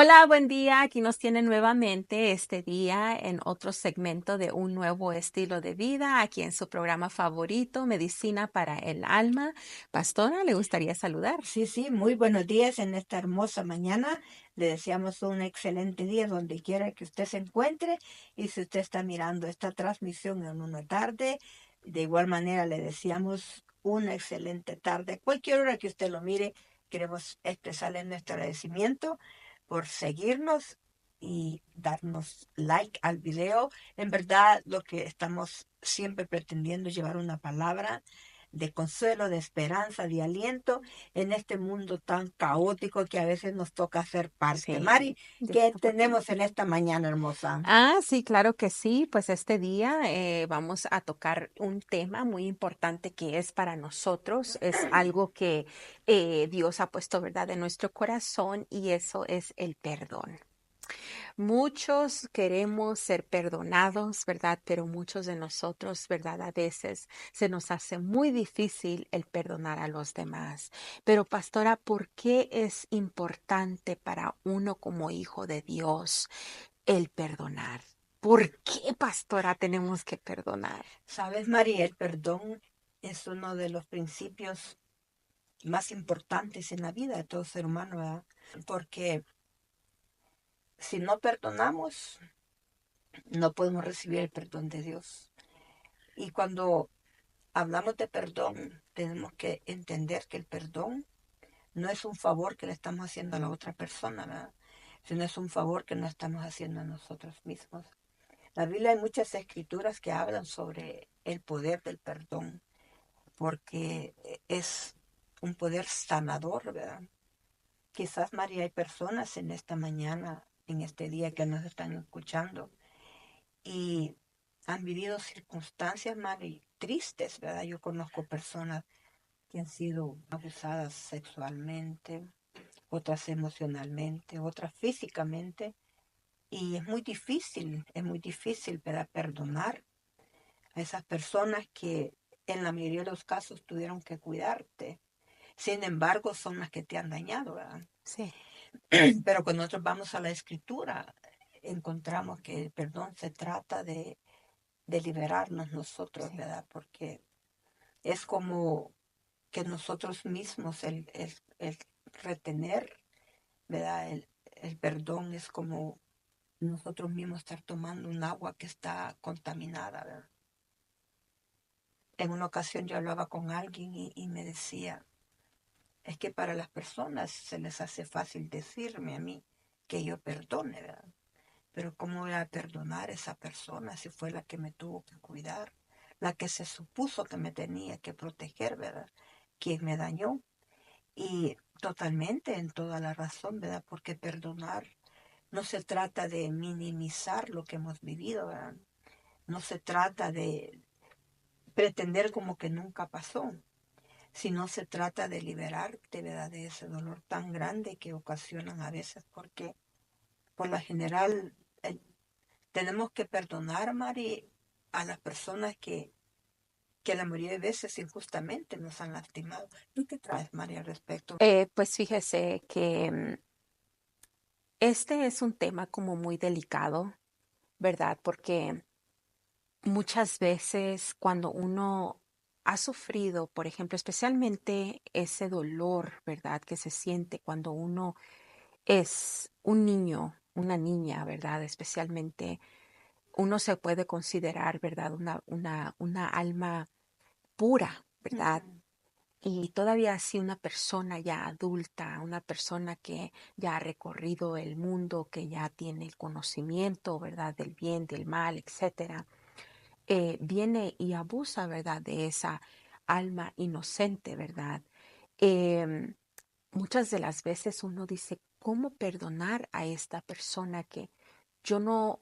Hola, buen día. Aquí nos tiene nuevamente este día en otro segmento de un nuevo estilo de vida, aquí en su programa favorito, Medicina para el Alma. Pastora, le gustaría saludar. Sí, sí, muy buenos días en esta hermosa mañana. Le deseamos un excelente día donde quiera que usted se encuentre. Y si usted está mirando esta transmisión en una tarde, de igual manera le deseamos una excelente tarde. Cualquier hora que usted lo mire, queremos expresarle nuestro agradecimiento por seguirnos y darnos like al video. En verdad, lo que estamos siempre pretendiendo es llevar una palabra de consuelo, de esperanza, de aliento en este mundo tan caótico que a veces nos toca ser parte. Sí, Mari, ¿qué tenemos en desafortunadamente. esta mañana hermosa? Sí, claro que sí. Pues este día vamos a tocar un tema muy importante que es para nosotros. Es algo que Dios ha puesto, ¿verdad?, en nuestro corazón y eso es el perdón. Muchos queremos ser perdonados, ¿verdad? Pero muchos de nosotros, ¿verdad? A veces se nos hace muy difícil el perdonar a los demás. Pero pastora, ¿por qué es importante para uno como hijo de Dios el perdonar? ¿Por qué, pastora, tenemos que perdonar? Sabes, Mari, el perdón es uno de los principios más importantes en la vida de todo ser humano, ¿verdad? Porque si no perdonamos, no podemos recibir el perdón de Dios. Y cuando hablamos de perdón, tenemos que entender que el perdón no es un favor que le estamos haciendo a la otra persona, ¿verdad? Sino es un favor que nos estamos haciendo a nosotros mismos. En la Biblia hay muchas escrituras que hablan sobre el poder del perdón, porque es un poder sanador, ¿verdad? Quizás, María, hay personas en esta mañana, en este día que nos están escuchando y han vivido circunstancias, María, tristes, ¿verdad? Yo conozco personas que han sido abusadas sexualmente, otras emocionalmente, otras físicamente, y es muy difícil, ¿verdad?, perdonar a esas personas que en la mayoría de los casos tuvieron que cuidarte. Sin embargo, son las que te han dañado, ¿verdad? Sí, Pero cuando nosotros vamos a la escritura, encontramos que el perdón se trata de liberarnos nosotros, sí. ¿verdad? Porque es como que nosotros mismos, el retener, ¿verdad? El perdón es como nosotros mismos estar tomando un agua que está contaminada, ¿verdad? En una ocasión yo hablaba con alguien y me decía, es que para las personas se les hace fácil decirme a mí que yo perdone, ¿verdad? Pero ¿cómo voy a perdonar a esa persona si fue la que me tuvo que cuidar, la que se supuso que me tenía que proteger, ¿verdad? Quien me dañó. Y totalmente en toda la razón, ¿verdad? Porque perdonar no se trata de minimizar lo que hemos vivido, ¿verdad? No se trata de pretender como que nunca pasó, sino se trata de liberarte, ¿verdad?, de ese dolor tan grande que ocasionan a veces, porque por lo general tenemos que perdonar, Mari, a las personas que la mayoría de veces injustamente nos han lastimado. ¿Tú qué traes, Mari, al respecto? Pues fíjese que este es un tema como muy delicado, ¿verdad? Porque muchas veces cuando uno ha sufrido, por ejemplo, especialmente ese dolor, ¿verdad?, que se siente cuando uno es un niño, una niña, ¿verdad? Especialmente uno se puede considerar, ¿verdad?, una alma pura, ¿verdad? Uh-huh. Y todavía así una persona ya adulta, una persona que ya ha recorrido el mundo, que ya tiene el conocimiento, ¿verdad?, del bien, del mal, etcétera, viene y abusa, ¿verdad?, de esa alma inocente, ¿verdad? Em, Muchas de las veces uno dice, ¿cómo perdonar a esta persona que yo no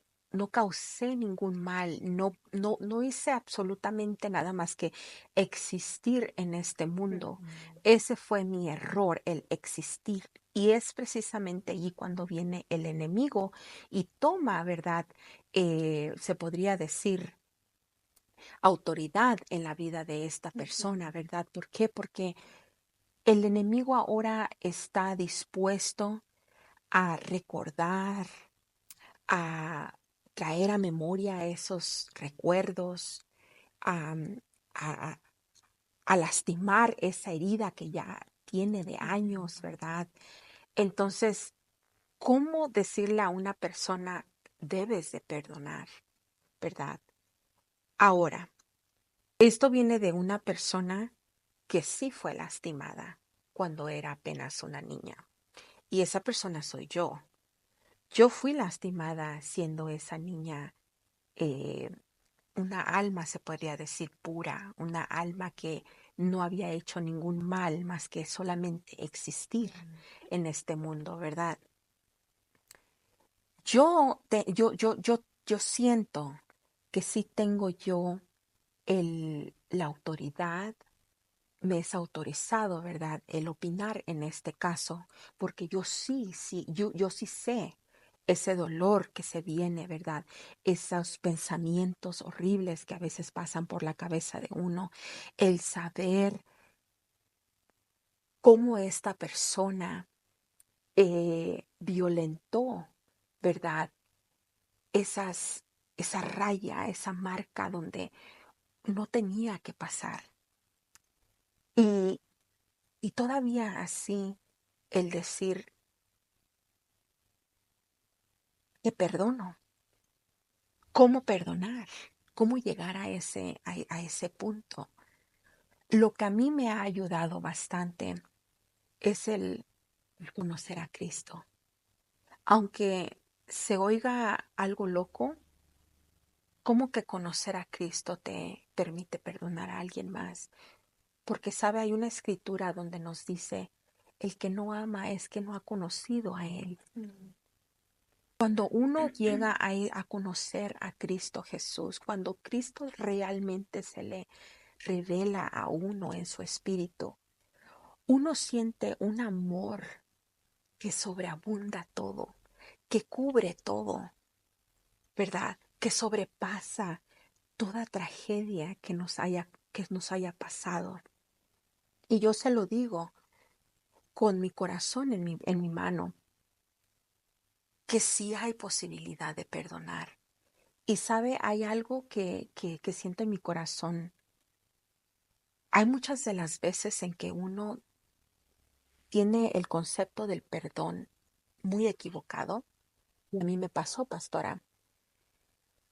causé ningún mal, no hice absolutamente nada más que existir en este mundo? Uh-huh. Ese fue mi error, el existir. Y es precisamente allí cuando viene el enemigo y toma, ¿verdad? Se podría decir autoridad en la vida de esta persona, Uh-huh. ¿verdad? ¿Por qué? Porque el enemigo ahora está dispuesto a recordar, a traer a memoria esos recuerdos, a, a, a lastimar esa herida que ya tiene de años, ¿verdad? Entonces, ¿cómo decirle a una persona, debes de perdonar, ¿verdad? Ahora, esto viene de una persona que sí fue lastimada cuando era apenas una niña. Y esa persona soy yo. Yo fui lastimada siendo esa niña, eh, una alma, se podría decir, pura, una alma que no había hecho ningún mal más que solamente existir en este mundo, ¿verdad? Yo siento que sí tengo yo la autoridad, me es autorizado, ¿verdad?, el opinar en este caso, porque yo sí sé ese dolor que se viene, ¿verdad? Esos pensamientos horribles que a veces pasan por la cabeza de uno, el saber cómo esta persona violentó, ¿verdad? Esas, esa raya, esa marca donde no tenía que pasar. Y, y todavía así, el decir, te perdono. ¿Cómo perdonar? ¿Cómo llegar a ese punto? Lo que a mí me ha ayudado bastante es el conocer a Cristo. Aunque se oiga algo loco, ¿cómo que conocer a Cristo te permite perdonar a alguien más? Porque, sabe, hay una escritura donde nos dice, el que no ama es que no ha conocido a Él. Cuando uno llega a conocer a Cristo Jesús, cuando Cristo realmente se le revela a uno en su espíritu, uno siente un amor que sobreabunda todo, que cubre todo, ¿verdad? Que sobrepasa toda tragedia que nos haya pasado. Y yo se lo digo con mi corazón en mi mano, que sí hay posibilidad de perdonar. Y sabe, hay algo que siento en mi corazón. Hay muchas de las veces en que uno tiene el concepto del perdón muy equivocado. Y a mí me pasó, pastora.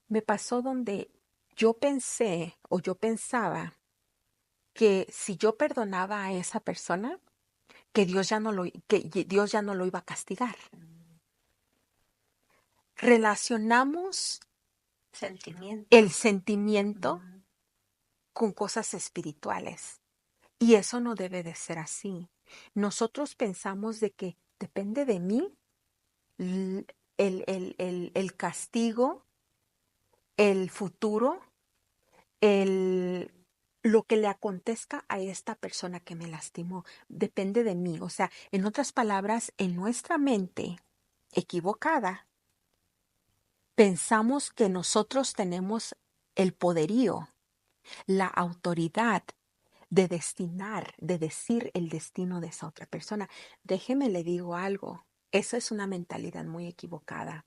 Me pasó donde yo pensé o yo pensaba que si yo perdonaba a esa persona, que Dios ya no lo iba a castigar. Relacionamos Sentimiento. el sentimiento con cosas espirituales. Y eso no debe de ser así. Nosotros pensamos de que depende de mí l- el castigo, el futuro, el, lo que le acontezca a esta persona que me lastimó. Depende de mí. O sea, en otras palabras, en nuestra mente equivocada, pensamos que nosotros tenemos el poderío, la autoridad de decir el destino de esa otra persona. Déjeme le digo algo, eso es una mentalidad muy equivocada.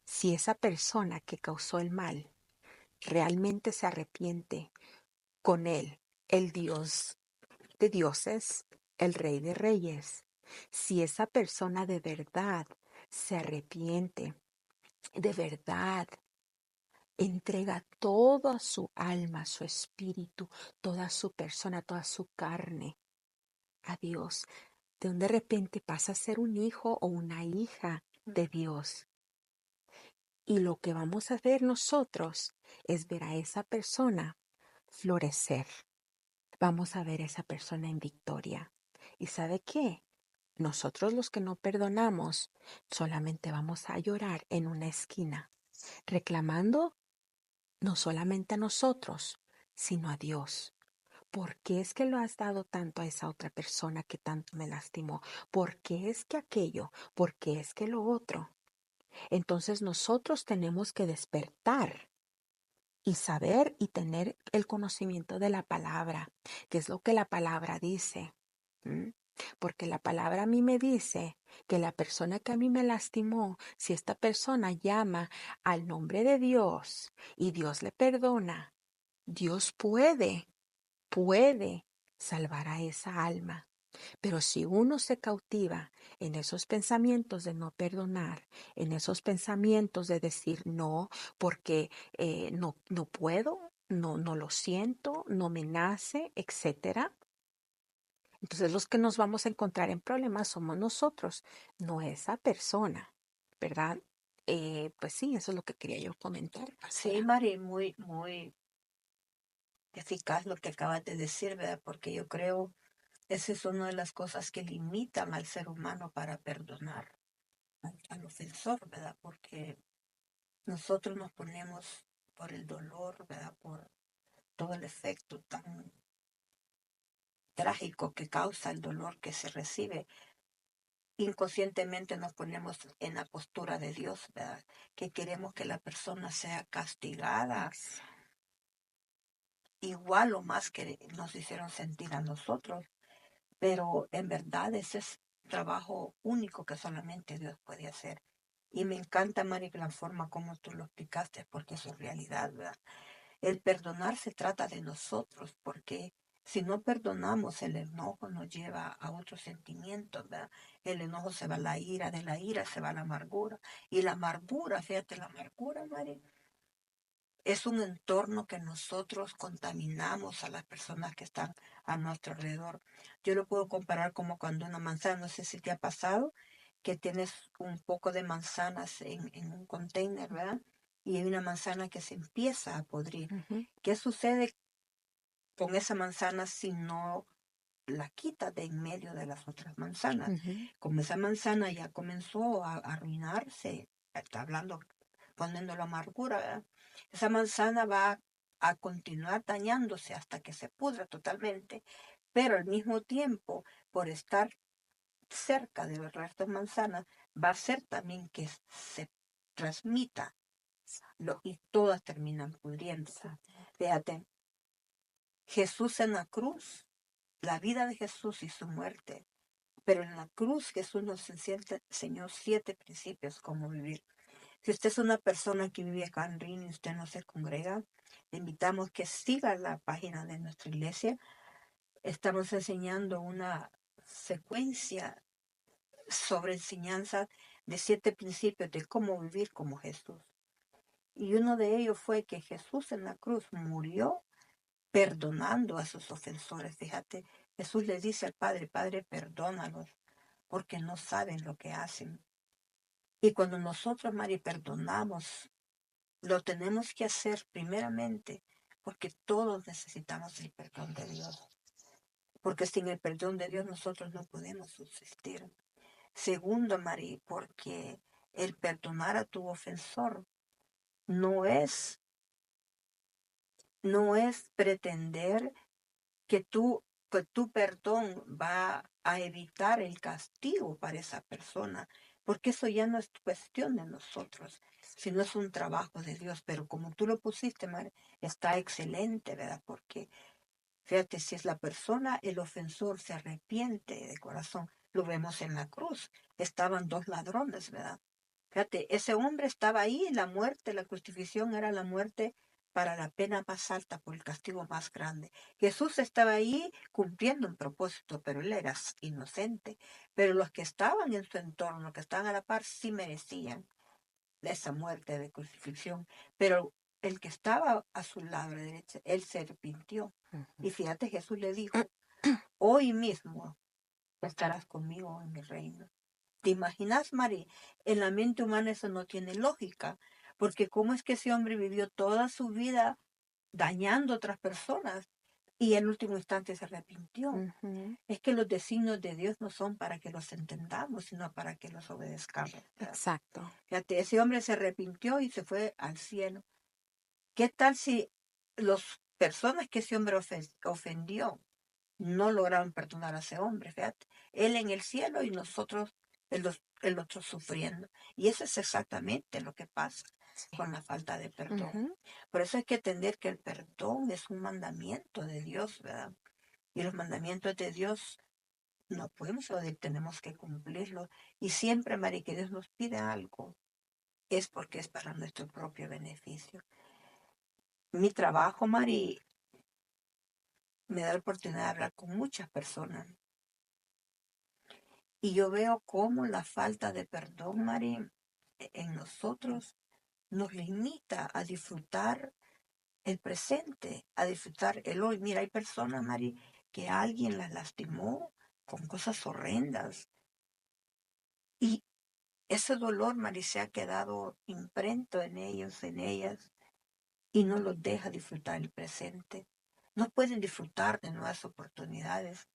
Si esa persona que causó el mal realmente se arrepiente con él, el Dios de dioses, el Rey de reyes, si esa persona de verdad se arrepiente, de verdad entrega toda su alma, su espíritu, toda su persona, toda su carne a Dios, de repente pasa a ser un hijo o una hija de Dios. Y lo que vamos a ver nosotros es ver a esa persona florecer. Vamos a ver a esa persona en victoria. ¿Y sabe qué? Nosotros los que no perdonamos solamente vamos a llorar en una esquina, reclamando no solamente a nosotros, sino a Dios. ¿Por qué es que lo has dado tanto a esa otra persona que tanto me lastimó? ¿Por qué es que aquello? ¿Por qué es que lo otro? Entonces nosotros tenemos que despertar y saber y tener el conocimiento de la palabra, que es lo que la palabra dice. ¿Mm? porque la palabra a mí me dice que la persona que a mí me lastimó, si esta persona llama al nombre de Dios y Dios le perdona, Dios puede salvar a esa alma. Pero si uno se cautiva en esos pensamientos de no perdonar, en esos pensamientos de decir no, porque no puedo, no lo siento, no me nace, etcétera, entonces los que nos vamos a encontrar en problemas somos nosotros, no esa persona, ¿verdad? Pues sí, eso es lo que quería yo comentar, Sí, pastora. Mari, muy, muy eficaz lo que acabas de decir, ¿verdad? Porque yo creo esa es una de las cosas que limitan al ser humano para perdonar al ofensor, ¿verdad? Porque nosotros nos ponemos por el dolor, ¿verdad? Por todo el efecto tan trágico que causa el dolor que se recibe. Inconscientemente nos ponemos en la postura de Dios, ¿verdad? Que queremos que la persona sea castigada Ex- igual o más que nos hicieron sentir a nosotros. Pero en verdad ese es trabajo único que solamente Dios puede hacer. Y me encanta, Mari, la forma como tú lo explicaste, porque eso es realidad, ¿verdad? El perdonar se trata de nosotros, porque si no perdonamos, el enojo nos lleva a otros sentimientos, ¿verdad? El enojo se va a la ira, de la ira se va a la amargura. Y la amargura, fíjate, la amargura, Mari, es un entorno que nosotros contaminamos a las personas que están a nuestro alrededor. Yo lo puedo comparar como cuando una manzana, no sé si te ha pasado, que tienes un poco de manzanas en un container, ¿verdad? Y hay una manzana que se empieza a podrir. Ujú, ¿Qué sucede con esa manzana si no la quitas de en medio de las otras manzanas? ujú, Como esa manzana ya comenzó a arruinarse, está hablando, poniendo la amargura, ¿verdad? Esa manzana va a continuar dañándose hasta que se pudra totalmente, pero al mismo tiempo, por estar cerca del resto de manzanas, va a hacer también que se transmita y todas terminan pudriéndose. exacto. Fíjate, Jesús en la cruz, la vida de Jesús y su muerte, pero en la cruz Jesús nos enseñó 7 principios cómo vivir. Si usted es una persona que vive acá en Rin y usted no se congrega, le invitamos que siga la página de nuestra iglesia. Estamos enseñando una secuencia sobre enseñanza de 7 principios de cómo vivir como Jesús. Y uno de ellos fue que Jesús en la cruz murió perdonando a sus ofensores. Fíjate, Jesús le dice al Padre, Padre, perdónalos, porque no saben lo que hacen. Y cuando nosotros, Mari, perdonamos, lo tenemos que hacer primeramente porque todos necesitamos el perdón de Dios. Porque sin el perdón de Dios nosotros no podemos subsistir. Segundo, Mari, porque el perdonar a tu ofensor no es, no es pretender que tu perdón va a evitar el castigo para esa persona, porque eso ya no es cuestión de nosotros, sino es un trabajo de Dios. Pero como tú lo pusiste, Mar, está excelente, ¿verdad? Porque fíjate, si es la persona, el ofensor se arrepiente de corazón, lo vemos en la cruz. Estaban 2 ladrones, ¿verdad? Fíjate, ese hombre estaba ahí, la muerte, la crucifixión era la muerte para la pena más alta, por el castigo más grande. Jesús estaba ahí cumpliendo un propósito, pero él era inocente. Pero los que estaban en su entorno, los que estaban a la par, sí merecían esa muerte de crucifixión. Pero el que estaba a su lado, a la derecha, él se arrepintió. Ujú. Y fíjate, Jesús le dijo, hoy mismo estarás conmigo en mi reino. ¿Te imaginas, Mari? En la mente humana eso no tiene lógica, porque ¿cómo es que ese hombre vivió toda su vida dañando a otras personas y en último instante se arrepintió? Ujú, Es que los designios de Dios no son para que los entendamos, sino para que los obedezcamos, ¿verdad? exacto. Fíjate, ese hombre se arrepintió y se fue al cielo. ¿Qué tal si las personas que ese hombre ofendió no lograron perdonar a ese hombre? Fíjate, él en el cielo y nosotros, el otro sufriendo. Y eso es exactamente lo que pasa Sí. con la falta de perdón. Ujú, Por eso hay que entender que el perdón es un mandamiento de Dios, ¿verdad? Y los mandamientos de Dios no podemos evadir, tenemos que cumplirlo. Y siempre, Mari, que Dios nos pide algo, es porque es para nuestro propio beneficio. Mi trabajo, Mari, me da la oportunidad de hablar con muchas personas. Y yo veo cómo la falta de perdón, Mari, en nosotros nos limita a disfrutar el presente, a disfrutar el hoy. Mira, hay personas, Mari, que alguien las lastimó con cosas horrendas. Y ese dolor, Mari, se ha quedado imprento en ellos, en ellas, y no los deja disfrutar el presente. No pueden disfrutar de nuevas oportunidades.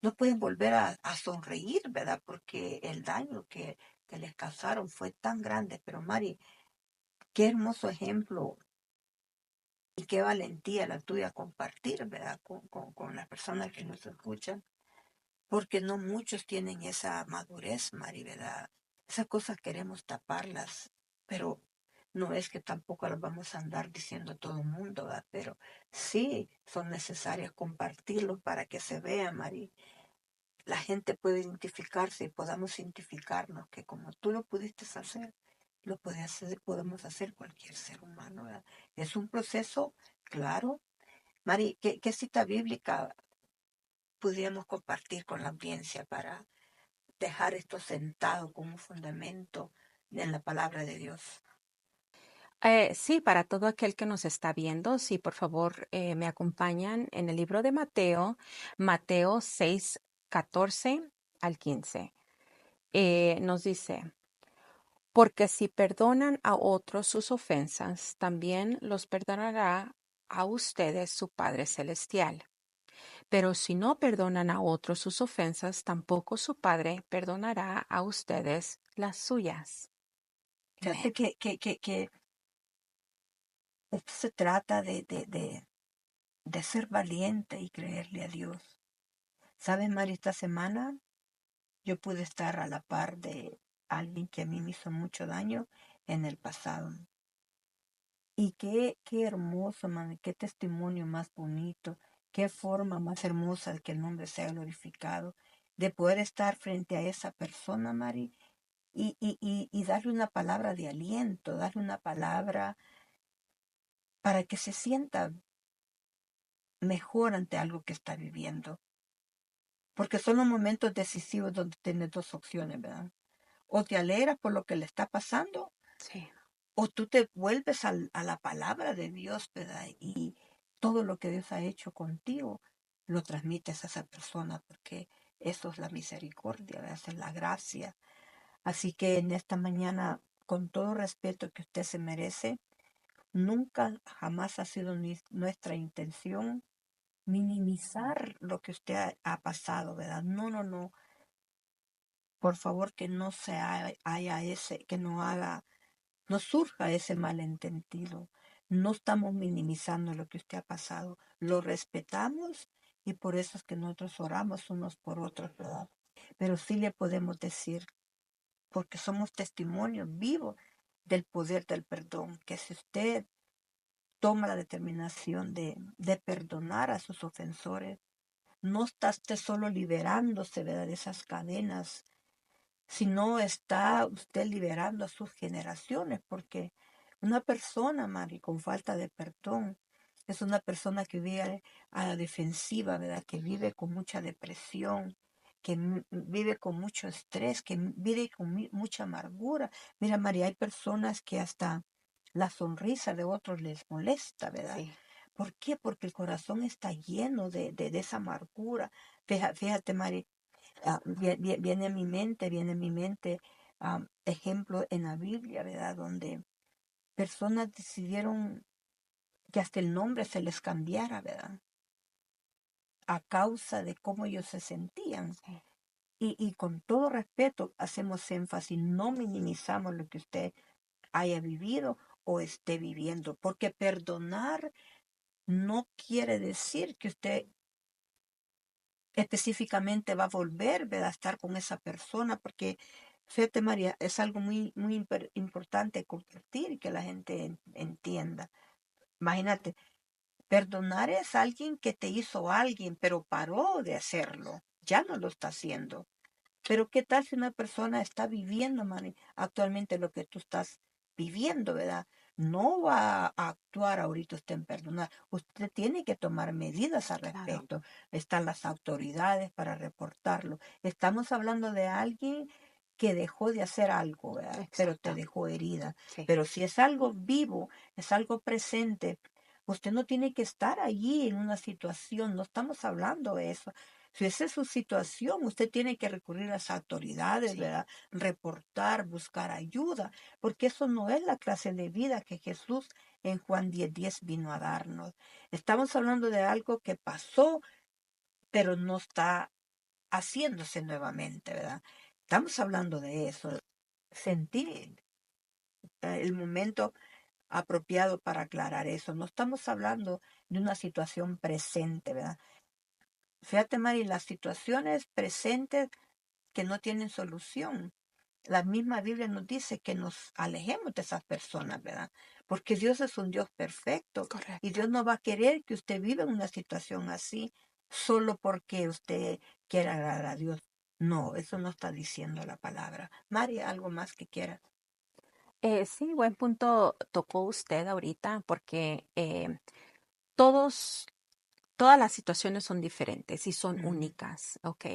No pueden volver a sonreír, ¿verdad? Porque el daño que les causaron fue tan grande. Pero Mari, qué hermoso ejemplo y qué valentía la tuya compartir, ¿verdad? Con las personas que nos escuchan. Porque no muchos tienen esa madurez, Mari, ¿verdad? Esas cosas queremos taparlas, pero no es que tampoco las vamos a andar diciendo a todo el mundo, ¿verdad? Pero sí son necesarias compartirlos para que se vea, Mari, la gente puede identificarse y podamos identificarnos que como tú lo pudiste hacer, lo puede hacer, podemos hacer cualquier ser humano, ¿verdad? Es un proceso, claro. Mari, ¿qué cita bíblica pudiéramos compartir con la audiencia para dejar esto sentado como un fundamento en la palabra de Dios? Sí, para todo aquel que nos está viendo, sí, por favor, me acompañan en el libro de Mateo, Mateo 6, 14 al 15. Nos dice, porque si perdonan a otros sus ofensas, también los perdonará a ustedes su Padre Celestial. Pero si no perdonan a otros sus ofensas, tampoco su Padre perdonará a ustedes las suyas. Fíjate Amén. que esto se trata de ser valiente y creerle a Dios. ¿Sabes, Mari? Esta semana yo pude estar a la par de alguien que a mí me hizo mucho daño en el pasado. Y qué hermoso, man, qué testimonio más bonito, qué forma más hermosa de que el nombre sea glorificado, de poder estar frente a esa persona, Mari, y darle una palabra de aliento, darle una palabra para que se sienta mejor ante algo que está viviendo. Porque son los momentos decisivos donde tienes dos opciones, ¿verdad? O te alegras por lo que le está pasando, Sí. o tú te vuelves a la palabra de Dios, ¿verdad? Y todo lo que Dios ha hecho contigo lo transmites a esa persona, porque eso es la misericordia, ¿verdad? Esa es la gracia. Así que en esta mañana, con todo respeto que usted se merece, nunca jamás ha sido nuestra intención minimizar lo que usted ha pasado, ¿verdad? No, no, no. Por favor, que no se haya ese, que no haga, no surja ese malentendido. No estamos minimizando lo que usted ha pasado. Lo respetamos y por eso es que nosotros oramos unos por otros, ¿verdad? Pero sí le podemos decir, porque somos testimonios vivos del poder del perdón, que si usted toma la determinación de perdonar a sus ofensores, no está usted solo liberándose, ¿verdad?, de esas cadenas, sino está usted liberando a sus generaciones, porque una persona, Mari, con falta de perdón, es una persona que vive a la defensiva, ¿verdad? Que vive con mucha depresión, que vive con mucho estrés, que vive con mucha amargura. Mira, María, hay personas que hasta la sonrisa de otros les molesta, ¿verdad? Sí. ¿Por qué? Porque el corazón está lleno de esa amargura. Fíjate, Mari, viene a mi mente ejemplos en la Biblia, ¿verdad? Donde personas decidieron que hasta el nombre se les cambiara, ¿verdad? A causa de cómo ellos se sentían. Sí. Y con todo respeto hacemos énfasis, no minimizamos lo que usted haya vivido o esté viviendo, porque perdonar no quiere decir que usted específicamente va a volver, ¿verdad?, a estar con esa persona, porque fíjate, María, es algo muy importante compartir y que la gente entienda. Imagínate, perdonar es alguien que te hizo alguien, pero paró de hacerlo. ya no lo está haciendo. Pero ¿qué tal si una persona está viviendo, Mari, actualmente lo que tú estás viviendo, ¿verdad? No va a actuar ahorita usted en perdonar. Usted tiene que tomar medidas al Claro, respecto. Están las autoridades para reportarlo. Estamos hablando de alguien que dejó de hacer algo, ¿verdad? Pero te exacto. dejó herida. Sí, Pero si es algo vivo, es algo presente, usted no tiene que estar allí en una situación. No estamos hablando de eso. Si esa es su situación, usted tiene que recurrir a las autoridades, sí. ¿verdad? Reportar, buscar ayuda, porque eso no es la clase de vida que Jesús en Juan 10:10 vino a darnos. Estamos hablando de algo que pasó, pero no está haciéndose nuevamente, ¿verdad? Estamos hablando de eso. Sentir el momento apropiado para aclarar eso. No estamos hablando de una situación presente, ¿verdad? Fíjate, Mari, las situaciones presentes que no tienen solución. La misma Biblia nos dice que nos alejemos de esas personas, ¿verdad? Porque Dios es un Dios perfecto y Correcto. Dios no va a querer que usted viva en una situación así solo porque usted quiera agradar a Dios. No, eso no está diciendo la palabra. María, ¿algo más que quiera? Sí, buen punto tocó usted ahorita, porque todos, todas las situaciones son diferentes y son Ujú, únicas, ¿ok?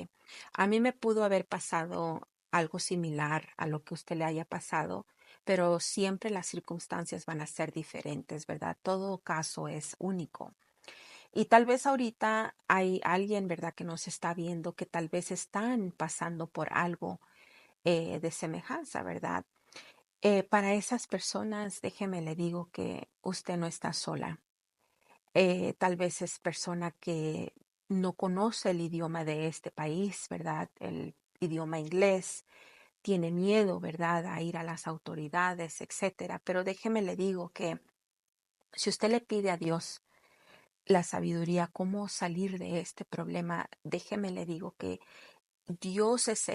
A mí me pudo haber pasado algo similar a lo que a usted le haya pasado, pero siempre las circunstancias van a ser diferentes, ¿verdad? Todo caso es único. Y tal vez ahorita hay alguien, ¿verdad?, que nos está viendo que tal vez están pasando por algo de semejanza, ¿verdad? Para esas personas, déjeme le digo que usted no está sola. Tal vez es persona que no conoce el idioma de este país, ¿verdad? El idioma inglés, tiene miedo, ¿verdad?, a ir a las autoridades, etcétera. Pero déjeme le digo que si usted le pide a Dios la sabiduría, cómo salir de este problema, déjeme le digo que Dios es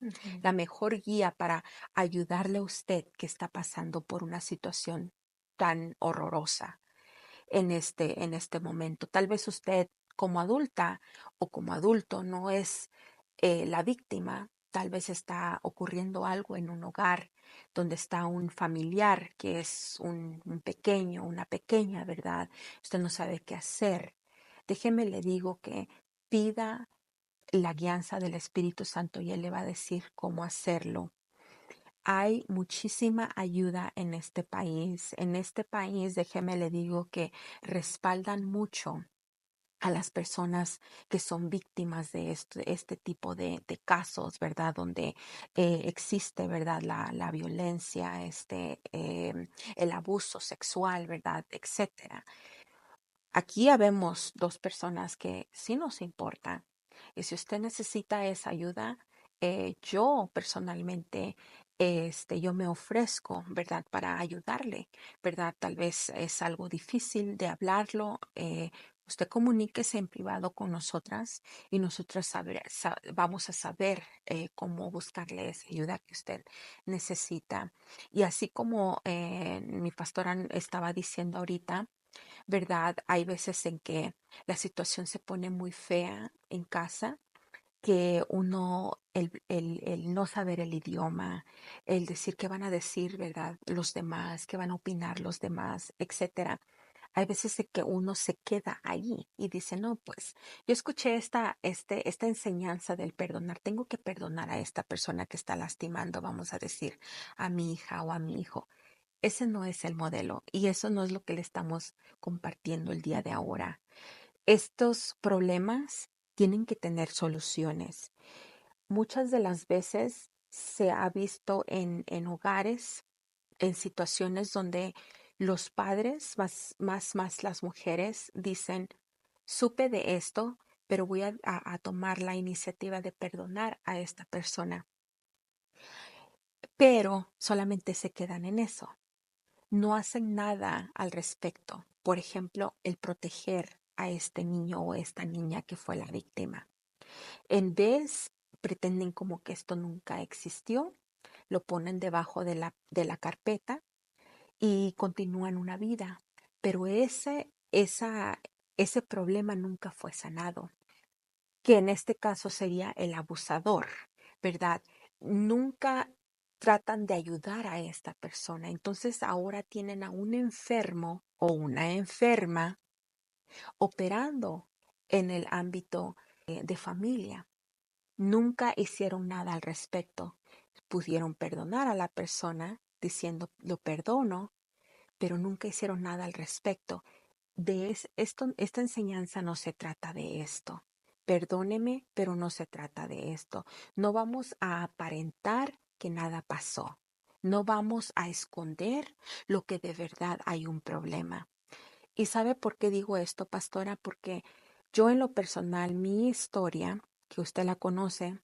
ujú. la mejor guía para ayudarle a usted que está pasando por una situación tan horrorosa en este momento. Tal vez usted como adulta o como adulto no es la víctima. Tal vez está ocurriendo algo en un hogar donde está un familiar que es un pequeño, una pequeña, ¿verdad? Usted no sabe qué hacer. Déjeme le digo que pida la guianza del Espíritu Santo y Él le va a decir cómo hacerlo. Hay muchísima ayuda en este país. En este país, déjeme le digo que respaldan mucho a las personas que son víctimas de este tipo de casos, ¿verdad? Donde existe, ¿verdad? La violencia, el abuso sexual, ¿verdad? Etcétera. Aquí habemos dos personas que sí nos importa. Y si usted necesita esa ayuda, yo personalmente, yo me ofrezco, ¿verdad? Para ayudarle, ¿verdad? Tal vez es algo difícil de hablarlo. Usted comuníquese en privado con nosotras y nosotras vamos a saber cómo buscarle esa ayuda que usted necesita. Y así como mi pastora estaba diciendo ahorita, ¿verdad? Hay veces en que la situación se pone muy fea en casa, que uno, el no saber el idioma, el decir qué van a decir, ¿verdad? Los demás, qué van a opinar los demás, etcétera. Hay veces en que uno se queda ahí y dice, no, pues yo escuché esta enseñanza del perdonar, tengo que perdonar a esta persona que está lastimando, vamos a decir, a mi hija o a mi hijo. Ese no es el modelo y eso no es lo que le estamos compartiendo el día de ahora. Estos problemas tienen que tener soluciones. Muchas de las veces se ha visto en hogares, en situaciones donde los padres, más las mujeres, dicen, supe de esto, pero voy a tomar la iniciativa de perdonar a esta persona. Pero solamente se quedan en eso. No hacen nada al respecto. Por ejemplo, el proteger a este niño o esta niña que fue la víctima. En vez, pretenden como que esto nunca existió, lo ponen debajo de la carpeta y continúan una vida. Pero ese problema nunca fue sanado. que en este caso sería el abusador, ¿verdad? Nunca tratan de ayudar a esta persona. Entonces ahora tienen a un enfermo o una enferma operando en el ámbito de familia. Nunca hicieron nada al respecto. Pudieron perdonar a la persona diciendo lo perdono, pero nunca hicieron nada al respecto. Esta enseñanza no se trata de esto. Perdóneme, pero no se trata de esto. No vamos a aparentar que nada pasó. No vamos a esconder lo que de verdad hay un problema. ¿Y sabe por qué digo esto, pastora? Porque yo en lo personal, mi historia, que usted la conoce,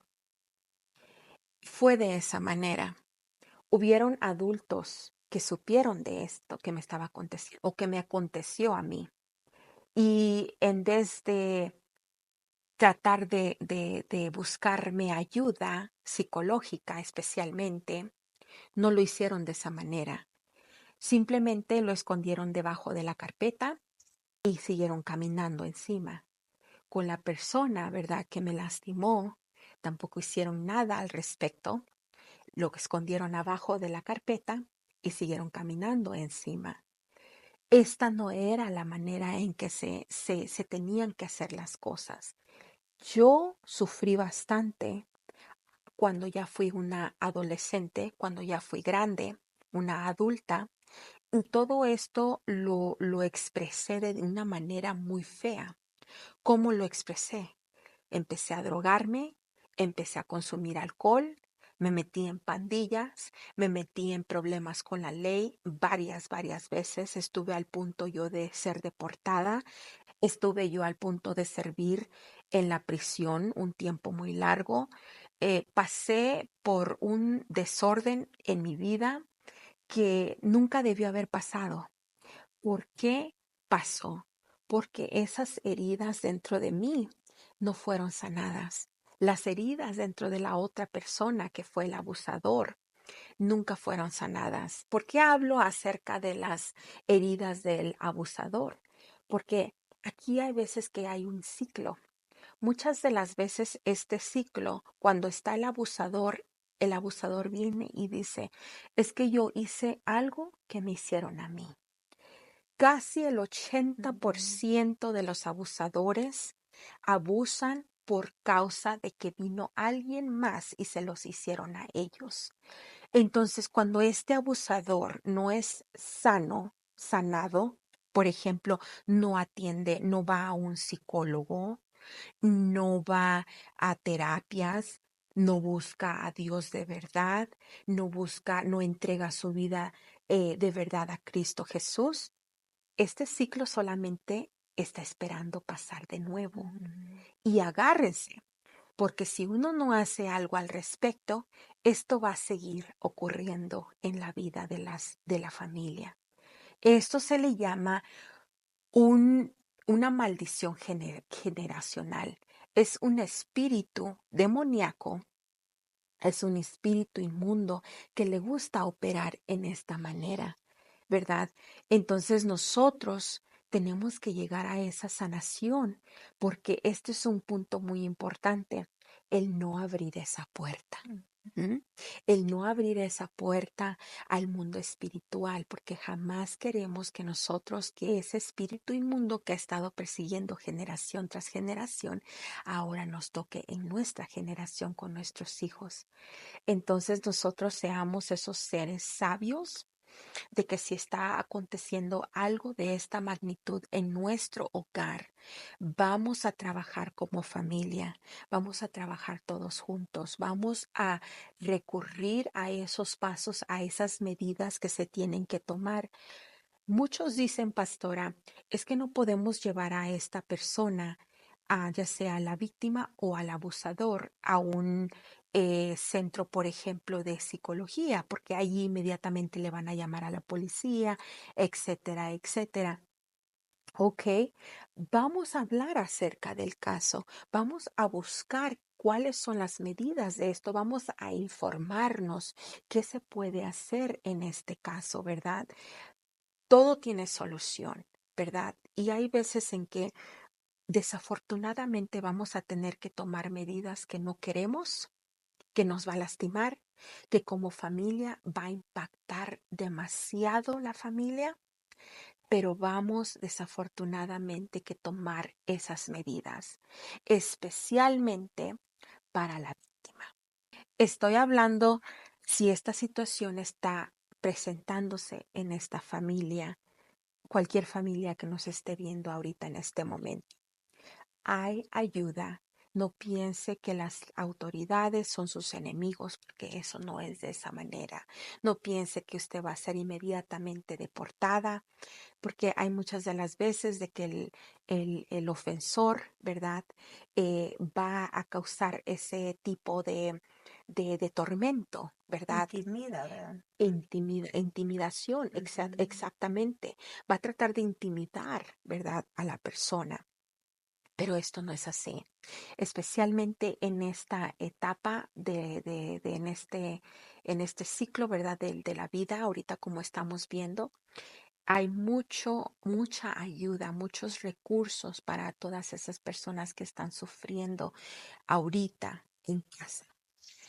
fue de esa manera. Hubieron adultos que supieron de esto que me estaba aconteciendo o que me aconteció a mí. Y en vez de tratar de buscarme ayuda psicológica especialmente, no lo hicieron de esa manera. Simplemente lo escondieron debajo de la carpeta y siguieron caminando encima. Con la persona, ¿verdad?, que me lastimó, tampoco hicieron nada al respecto. Lo escondieron abajo de la carpeta y siguieron caminando encima. Esta no era la manera en que se tenían que hacer las cosas. Yo sufrí bastante cuando ya fui una adolescente, cuando ya fui grande, una adulta, y todo esto lo expresé de una manera muy fea. ¿Cómo lo expresé? Empecé a drogarme, empecé a consumir alcohol, me metí en pandillas, me metí en problemas con la ley varias veces. Estuve al punto yo de ser deportada, estuve yo al punto de servir en la prisión un tiempo muy largo. Pasé por un desorden en mi vida que nunca debió haber pasado. ¿Por qué pasó? Porque esas heridas dentro de mí no fueron sanadas. Las heridas dentro de la otra persona que fue el abusador nunca fueron sanadas. ¿Por qué hablo acerca de las heridas del abusador? Porque aquí hay veces que hay un ciclo. Muchas de las veces este ciclo, cuando está el abusador viene y dice, es que yo hice algo que me hicieron a mí. Casi el 80% de los abusadores abusan por causa de que vino alguien más y se los hicieron a ellos. Entonces, cuando este abusador no es sanado, por ejemplo, no atiende, no va a un psicólogo, no va a terapias, no busca a Dios de verdad, no entrega su vida de verdad a Cristo Jesús, este ciclo solamente está esperando pasar de nuevo. Y agárrense, porque si uno no hace algo al respecto, esto va a seguir ocurriendo en la vida de la familia. Esto se le llama un, una maldición generacional. Es un espíritu demoníaco, es un espíritu inmundo que le gusta operar en esta manera, ¿verdad? Entonces nosotros tenemos que llegar a esa sanación porque este es un punto muy importante, el no abrir esa puerta. ¿Mm? El no abrir esa puerta al mundo espiritual, porque jamás queremos que nosotros, que ese espíritu inmundo que ha estado persiguiendo generación tras generación, ahora nos toque en nuestra generación con nuestros hijos. Entonces nosotros seamos esos seres sabios de que si está aconteciendo algo de esta magnitud en nuestro hogar, vamos a trabajar como familia, vamos a trabajar todos juntos, vamos a recurrir a esos pasos, a esas medidas que se tienen que tomar. Muchos dicen, pastora, es que no podemos llevar a esta persona, ya sea a la víctima o al abusador, a un centro, por ejemplo, de psicología, porque allí inmediatamente le van a llamar a la policía, etcétera, etcétera. Ok, vamos a hablar acerca del caso, vamos a buscar cuáles son las medidas de esto, vamos a informarnos qué se puede hacer en este caso, ¿verdad? Todo tiene solución, ¿verdad? Y hay veces en que desafortunadamente vamos a tener que tomar medidas que no queremos, que nos va a lastimar, que como familia va a impactar demasiado la familia, pero vamos desafortunadamente que tomar esas medidas, especialmente para la víctima. Estoy hablando si esta situación está presentándose en esta familia, cualquier familia que nos esté viendo ahorita en este momento. Hay ayuda. No piense que las autoridades son sus enemigos, porque eso no es de esa manera. No piense que usted va a ser inmediatamente deportada, porque hay muchas de las veces de que el ofensor, ¿verdad? Va a causar ese tipo de tormento, ¿verdad? Intimida, ¿verdad? Intimidación, exactamente. Va a tratar de intimidar, ¿verdad? A la persona. Pero esto no es así, especialmente en esta etapa en este ciclo, ¿verdad? De la vida, ahorita como estamos viendo, hay mucha ayuda, muchos recursos para todas esas personas que están sufriendo ahorita en casa.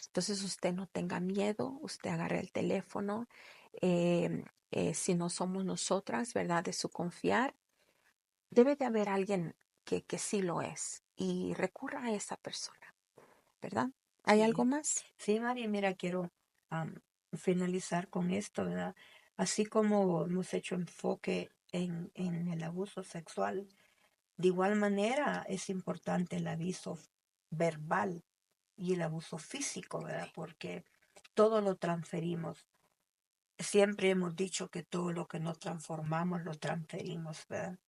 Entonces usted no tenga miedo, usted agarre el teléfono, si no somos nosotras, ¿verdad? De su confiar, debe de haber alguien que sí lo es y recurra a esa persona, ¿verdad? ¿Hay algo Sí, más? sí, María, mira, quiero finalizar con esto, ¿verdad? Así como hemos hecho enfoque en el abuso sexual, de igual manera es importante el aviso verbal y el abuso físico, ¿verdad? Sí, Porque todo lo transferimos. Siempre hemos dicho que todo lo que no transformamos lo transferimos, ¿verdad?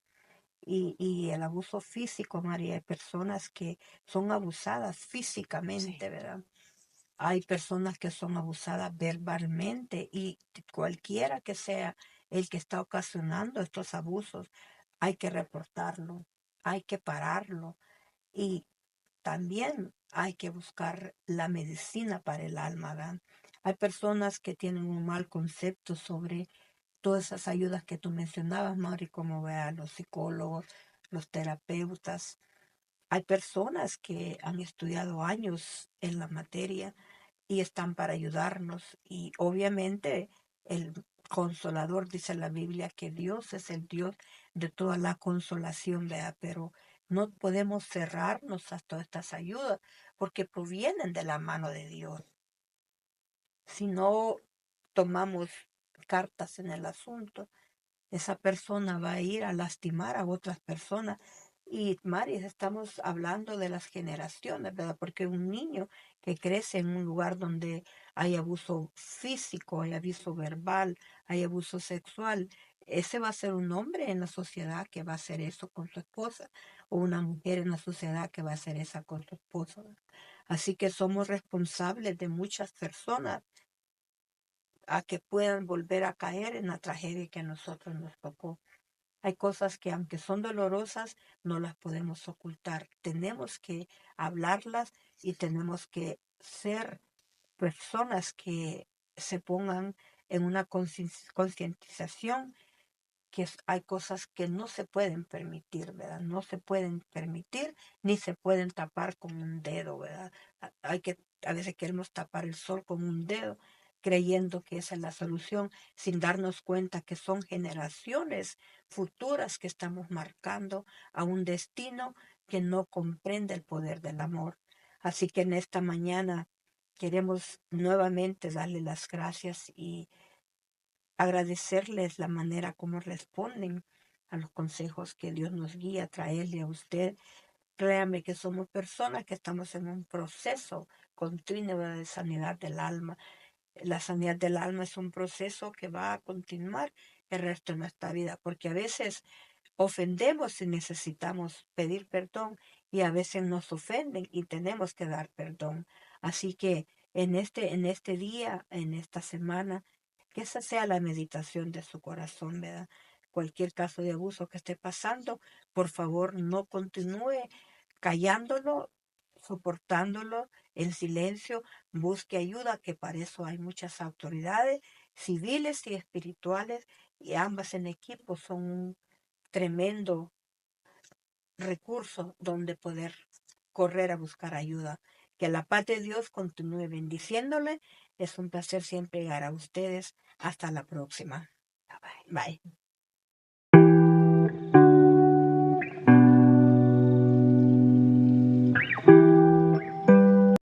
Y el abuso físico, María, hay personas que son abusadas sí, físicamente, ¿verdad? Hay personas que son abusadas verbalmente y cualquiera que sea el que está ocasionando estos abusos, hay que reportarlo, hay que pararlo y también hay que buscar la medicina para el alma, ¿verdad? Hay personas que tienen un mal concepto sobre todas esas ayudas que tú mencionabas, Mauri, como vea, los psicólogos, los terapeutas. Hay personas que han estudiado años en la materia y están para ayudarnos. Y obviamente el consolador dice en la Biblia que Dios es el Dios de toda la consolación, ¿verdad? Pero no podemos cerrarnos a todas estas ayudas porque provienen de la mano de Dios. Si no tomamos cartas en el asunto, esa persona va a ir a lastimar a otras personas. Y Mari, estamos hablando de las generaciones, ¿verdad? Porque un niño que crece en un lugar donde hay abuso físico, hay abuso verbal, hay abuso sexual, ese va a ser un hombre en la sociedad que va a hacer eso con su esposa, o una mujer en la sociedad que va a hacer eso con su esposo. Así que somos responsables de muchas personas a que puedan volver a caer en la tragedia que a nosotros nos tocó. Hay cosas que aunque son dolorosas, no las podemos ocultar. Tenemos que hablarlas y tenemos que ser personas que se pongan en una concientización que hay cosas que no se pueden permitir, ¿verdad? No se pueden permitir ni se pueden tapar con un dedo, ¿verdad? A veces queremos tapar el sol con un dedo, creyendo que esa es la solución, sin darnos cuenta que son generaciones futuras que estamos marcando a un destino que no comprende el poder del amor. Así que en esta mañana queremos nuevamente darle las gracias y agradecerles la manera como responden a los consejos que Dios nos guía a traerle a usted. Créame que somos personas que estamos en un proceso continuo de sanidad del alma. La sanidad del alma es un proceso que va a continuar el resto de nuestra vida, porque a veces ofendemos y necesitamos pedir perdón y a veces nos ofenden y tenemos que dar perdón. Así que en este día, en esta semana, que esa sea la meditación de su corazón, ¿verdad? Cualquier caso de abuso que esté pasando, por favor, no continúe callándolo, soportándolo en silencio, busque ayuda, que para eso hay muchas autoridades civiles y espirituales, y ambas en equipo son un tremendo recurso donde poder correr a buscar ayuda. Que la paz de Dios continúe bendiciéndole. Es un placer siempre llegar a ustedes. Hasta la próxima. Bye bye. Bye.